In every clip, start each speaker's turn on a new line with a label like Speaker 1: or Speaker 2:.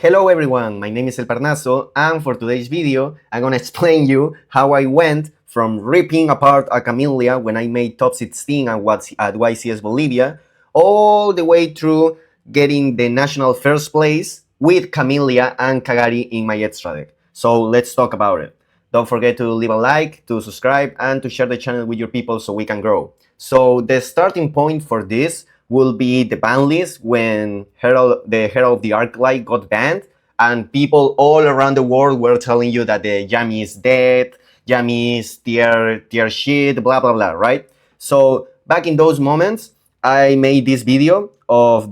Speaker 1: Hello everyone, my name is El Parnaso, and for today's video, I'm gonna explain you how I went from ripping apart a Camelia when I made top 16 at YCS Bolivia, all the way through getting the national first place with Camelia and Kagari in my extra deck. So let's talk about it. Don't forget to leave a like, to subscribe, and to share the channel with your people so we can grow. So the starting point for this will be the ban list when the Herald of the Arclight got banned, and people all around the world were telling you that the Yami is dead, Yami is tier shit, blah blah blah, right? So back in those moments, I made this video of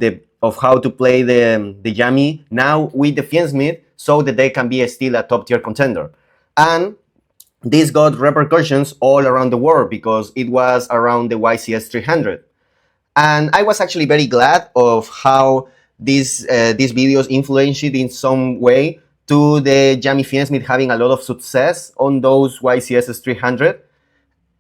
Speaker 1: how to play the Yami now with the Fiensmith so that they can be still a top tier contender. And this got repercussions all around the world because it was around the YCS 300. And I was actually very glad of how these videos influenced in some way to the Jamie Fiensmith having a lot of success on those YCS 300.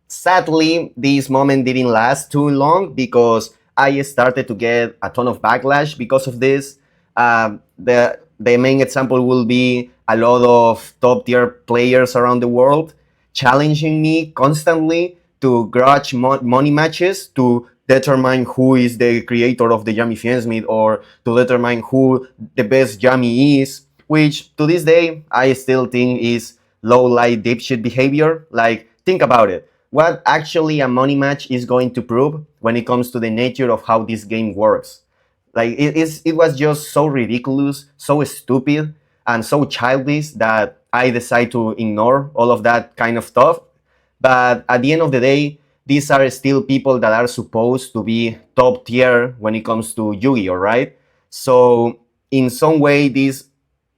Speaker 1: Sadly, this moment didn't last too long because I started to get a ton of backlash because of this. The main example will be a lot of top tier players around the world challenging me constantly to grudge money matches to determine who is the creator of the Yami Fiensmith or to determine who the best Yami is, which to this day I still think is low light dipshit behavior. Like, think about it. What actually a money match is going to prove when it comes to the nature of how this game works. Like it was just so ridiculous, so stupid, and so childish that I decided to ignore all of that kind of stuff. But at the end of the day, these are still people that are supposed to be top tier when it comes to Yu-Gi-Oh, right? So in some way, this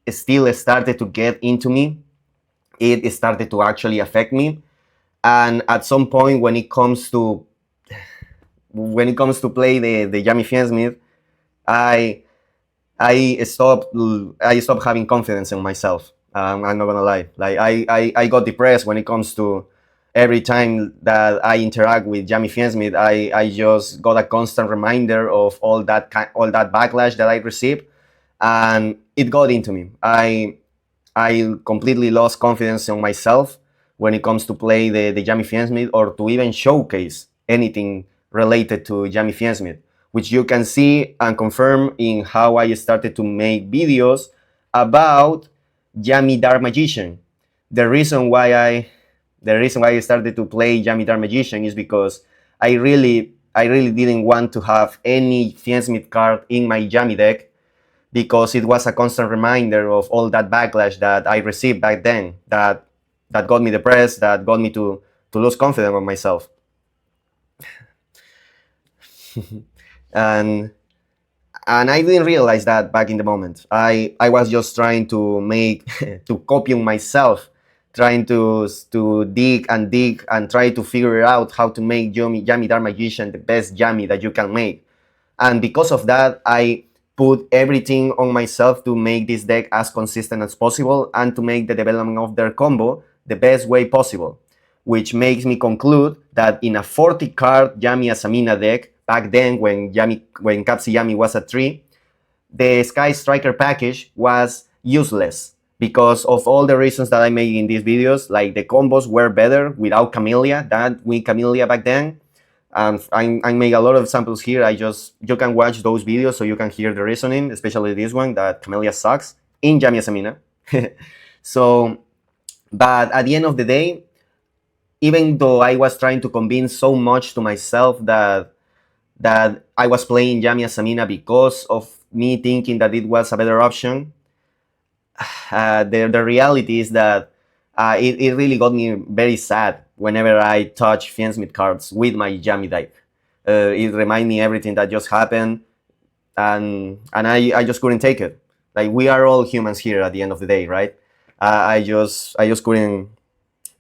Speaker 1: still started to get into me. It started to actually affect me. And at some point, when it comes to play the Yami Fiensmith, I stopped having confidence in myself. I'm not gonna lie. Like I got depressed when it comes to every time that I interact with Yami Fiensmith. I just got a constant reminder of all that backlash that I received, and it got into me. I completely lost confidence in myself when it comes to play the Yami Fiensmith or to even showcase anything related to Yami Fiensmith, which you can see and confirm in how I started to make videos about Yami Dark Magician. The reason why I started to play Yami Dark Magician is because I really didn't want to have any Fiensmith card in my Yami deck because it was a constant reminder of all that backlash that I received back then that got me depressed, that got me to lose confidence in myself. and I didn't realize that back in the moment. I was just trying to make to copy myself, trying to dig and try to figure out how to make Yami Dark Magician the best Yami that you can make. And because of that, I put everything on myself to make this deck as consistent as possible and to make the development of their combo the best way possible, which makes me conclude that in a 40 card Yami Asamina deck, back then when Capsi Yami was at 3, the Sky Striker package was useless because of all the reasons that I made in these videos. Like, the combos were better without Camelia than with Camelia back then. I made a lot of samples here. You can watch those videos so you can hear the reasoning, especially this one, that Camelia sucks in Yami Asamina. So, but at the end of the day, even though I was trying to convince so much to myself that I was playing Yami Asamina because of me thinking that it was a better option, the reality is that it really got me very sad whenever I touch Fiensmith cards with my Yami deck. It reminded me everything that just happened, and I just couldn't take it. Like, we are all humans here at the end of the day, right? I just couldn't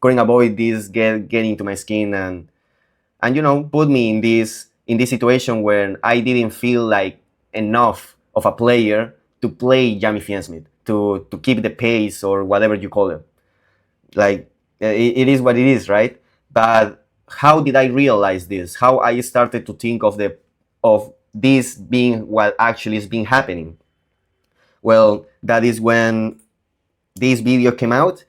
Speaker 1: avoid this getting to my skin and put me in this situation where I didn't feel like enough of a player to play Yami Fiensmith, to keep the pace or whatever you call it. Like, it is what it is, right? But how did I realize this? How I started to think of this being what actually is being happening? Well, that is when this video came out.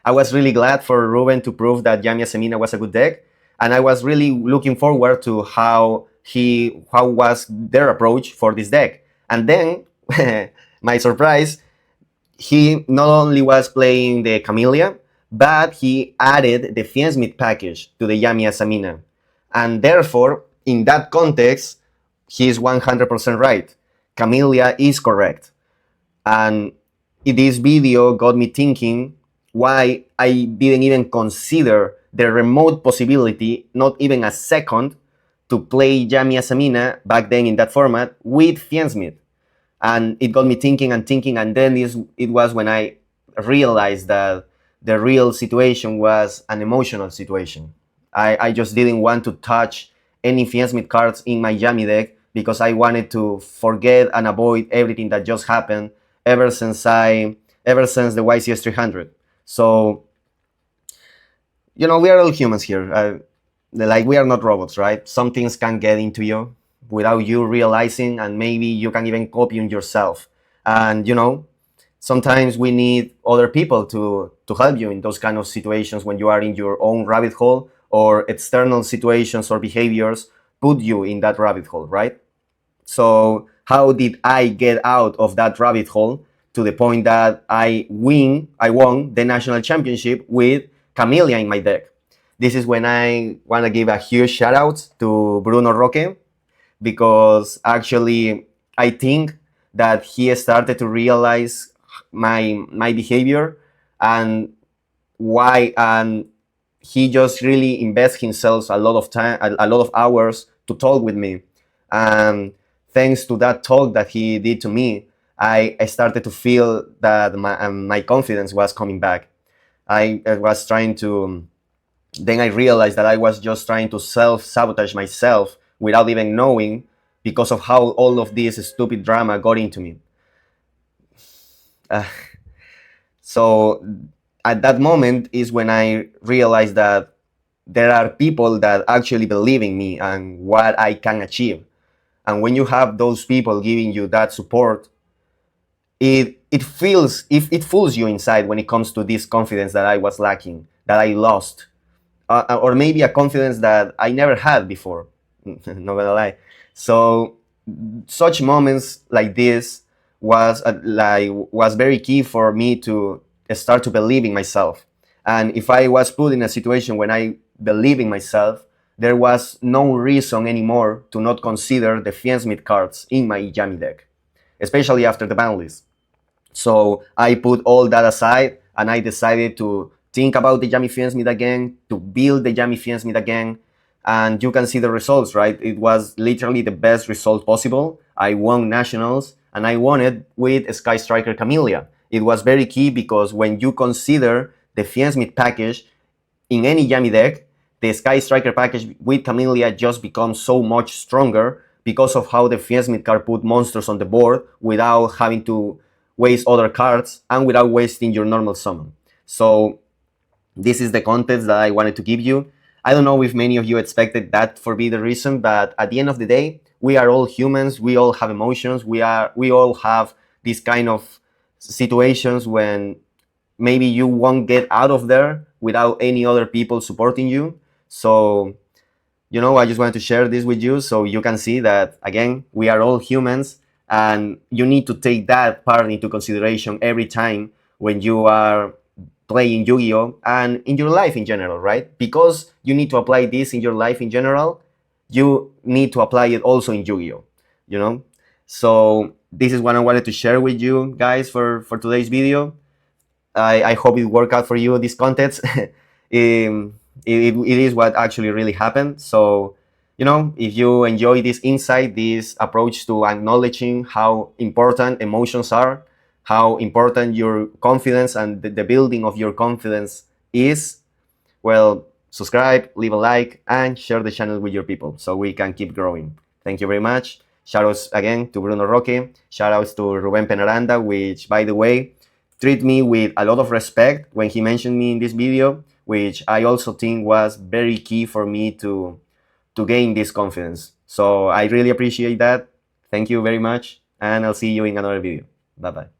Speaker 1: I was really glad for Ruben to prove that Jamia Semina was a good deck, and I was really looking forward to how was their approach for this deck. And then, my surprise, he not only was playing the Camelia, but he added the Fiensmith package to the Yami Asamina. And therefore, in that context, he is 100% right. Camelia is correct. And this video got me thinking why I didn't even consider the remote possibility, not even a second, to play Yami Asamina back then in that format with Fiensmith. And it got me thinking and thinking, and then it was when I realized that the real situation was an emotional situation. I just didn't want to touch any Fiensmith cards in my Yami deck because I wanted to forget and avoid everything that just happened ever since the YCS 300. So, we are all humans here. Like, we are not robots, right? Some things can get into you without you realizing, and maybe you can even copy on yourself. And sometimes we need other people to help you in those kind of situations when you are in your own rabbit hole, or external situations or behaviors put you in that rabbit hole, right? So how did I get out of that rabbit hole to the point that I won the national championship with Camelia in my deck? This is when I want to give a huge shout out to Bruno Roque, because actually I think that he started to realize my behavior and why, and he just really invests himself a lot of time, a lot of hours to talk with me. And thanks to that talk that he did to me, I started to feel that my confidence was coming back. I was trying to, then I realized that I was just trying to self-sabotage myself without even knowing, because of how all of this stupid drama got into me. So at that moment is when I realized that there are people that actually believe in me and what I can achieve. And when you have those people giving you that support, it fools you inside when it comes to this confidence that I was lacking, that I lost, or maybe a confidence that I never had before. Not gonna lie. So such moments like this was very key for me to start to believe in myself. And if I was put in a situation when I believe in myself, there was no reason anymore to not consider the Fiensmith cards in my Yami deck, especially after the ban list. So I put all that aside and I decided to think about the Yami Fiensmith again, to build the Yami Fiensmith again. And you can see the results, right? It was literally the best result possible. I won nationals, and I won it with Sky Striker Camelia. It was very key because when you consider the Fiensmith package in any Yami deck, the Sky Striker package with Camelia just becomes so much stronger because of how the Fiensmith card put monsters on the board without having to waste other cards and without wasting your normal summon. So this is the context that I wanted to give you. I don't know if many of you expected that for be the reason, but at the end of the day, we are all humans. We all have emotions. We all have these kind of situations when maybe you won't get out of there without any other people supporting you. So, I just wanted to share this with you so you can see that, again, we are all humans, and you need to take that part into consideration every time when you are playing Yu-Gi-Oh! And in your life in general, right? Because you need to apply this in your life in general, you need to apply it also in Yu-Gi-Oh! So this is what I wanted to share with you guys for today's video. I hope it worked out for you, this context. It is what actually really happened. So, if you enjoy this insight, this approach to acknowledging how important emotions are, how important your confidence and the building of your confidence is, well, subscribe, leave a like, and share the channel with your people so we can keep growing. Thank you very much. Shoutouts again to Bruno Roque. Shoutouts to Ruben Penaranda, which, by the way, treat me with a lot of respect when he mentioned me in this video, which I also think was very key for me to gain this confidence. So I really appreciate that. Thank you very much, and I'll see you in another video. Bye bye.